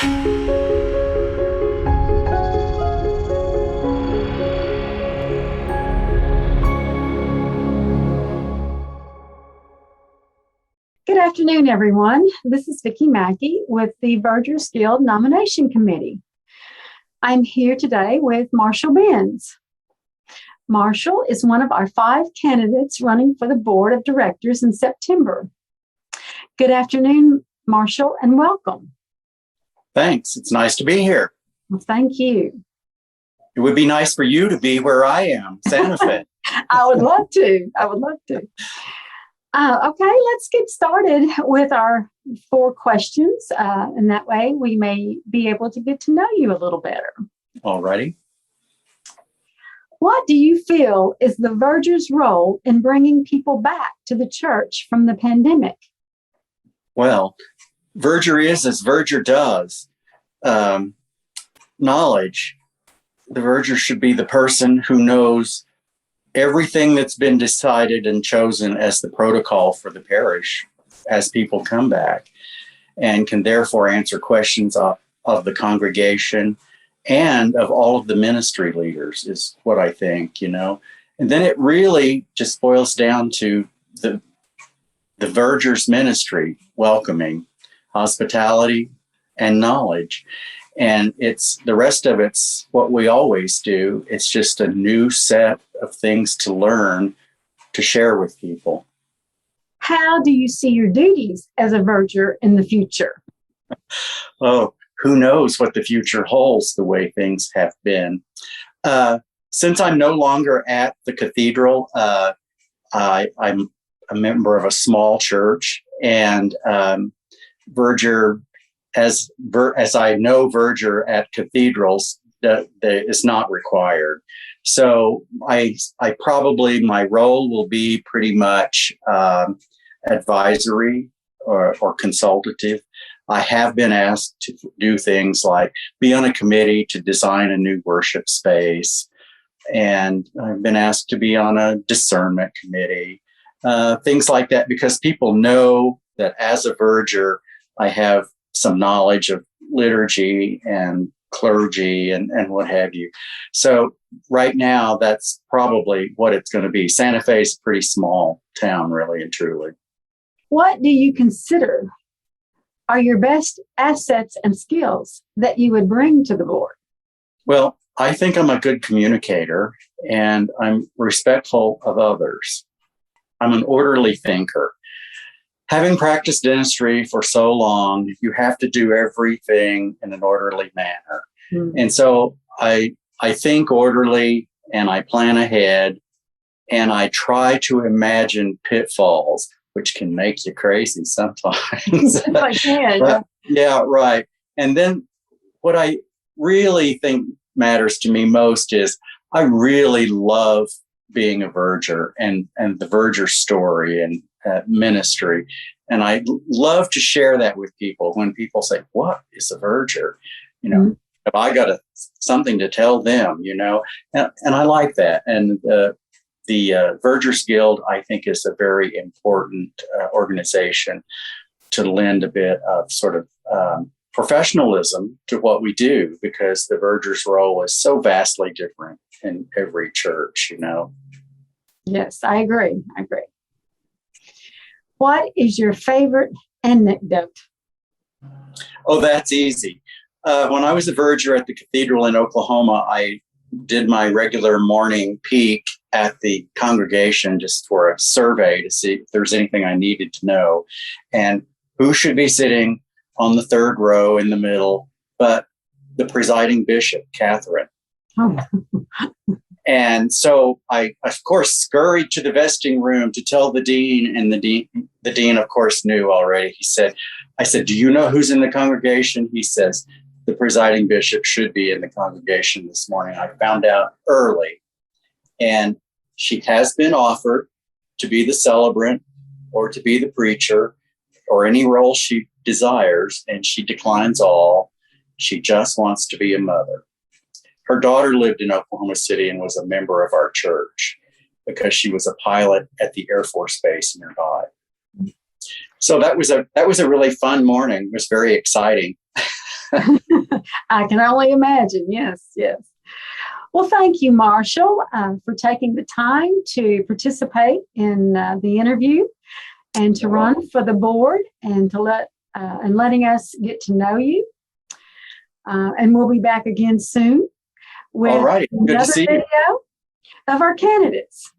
Good afternoon, everyone. This is Vicki Mackey with the Verger's Guild Nomination Committee. I'm here today with Marshall Benz. Marshall is one of our 5 candidates running for the Board of Directors in September. Good afternoon, Marshall, and welcome. Thanks. It's nice to be here. Well, thank you. It would be nice for you to be where I am, Santa Fe. I would love to. Okay, let's get started with our 4 questions, and that way we may be able to get to know you a little better. All righty. What do you feel is the Verger's role in bringing people back to the church from the pandemic? Well, Verger is as Verger does. Knowledge. The Verger should be the person who knows everything that's been decided and chosen as the protocol for the parish as people come back, and can therefore answer questions of the congregation and of all of the ministry leaders, is what I think, And then it really just boils down to the Verger's ministry, welcoming, hospitality, and knowledge. And it's the rest of it's what we always do. It's just a new set of things to learn, to share with people. How do you see your duties as a Verger in the future? Oh, who knows what the future holds, the way things have been. Since I'm no longer at the cathedral, I'm a member of a small church, and Verger, as I know, Verger at cathedrals that is not required. So I probably, my role will be pretty much advisory or consultative. I have been asked to do things like be on a committee to design a new worship space. And I've been asked to be on a discernment committee, things like that, because people know that as a Verger, I have some knowledge of liturgy and clergy and what have you. So right now, that's probably what it's going to be. Santa Fe is a pretty small town, really and truly. What do you consider are your best assets and skills that you would bring to the board? Well, I think I'm a good communicator, and I'm respectful of others. I'm an orderly thinker. Having practiced dentistry for so long, you have to do everything in an orderly manner. Mm-hmm. And so I think orderly, and I plan ahead, and I try to imagine pitfalls, which can make you crazy sometimes. I can. Yeah, right. And then what I really think matters to me most is I really love being a Verger and the Verger story and ministry. And I love to share that with people when people say, what is a Verger? Mm-hmm. Have I got something to tell them, And I like that. And the Verger's Guild, I think, is a very important organization to lend a bit of sort of professionalism to what we do, because the Verger's role is so vastly different in every church, Yes, I agree. What is your favorite anecdote? Oh, that's easy. When I was a Verger at the cathedral in Oklahoma, I did my regular morning peek at the congregation just for a survey to see if there's anything I needed to know. And who should be sitting on the 3rd row in the middle but the presiding bishop, Catherine. Oh. And so I, of course, scurried to the vesting room to tell the dean, and the dean, of course, knew already. I said, do you know who's in the congregation? He says, the presiding bishop should be in the congregation this morning. I found out early, and she has been offered to be the celebrant or to be the preacher or any role she desires, and she declines all. She just wants to be a mother. Her daughter lived in Oklahoma City and was a member of our church because she was a pilot at the Air Force Base nearby. So that was a really fun morning. It was very exciting. I can only imagine. Yes, yes. Well, thank you, Marshall, for taking the time to participate in the interview and to run for the board and to letting us get to know you. And we'll be back again soon with All right. Good to another see you. video of our candidates.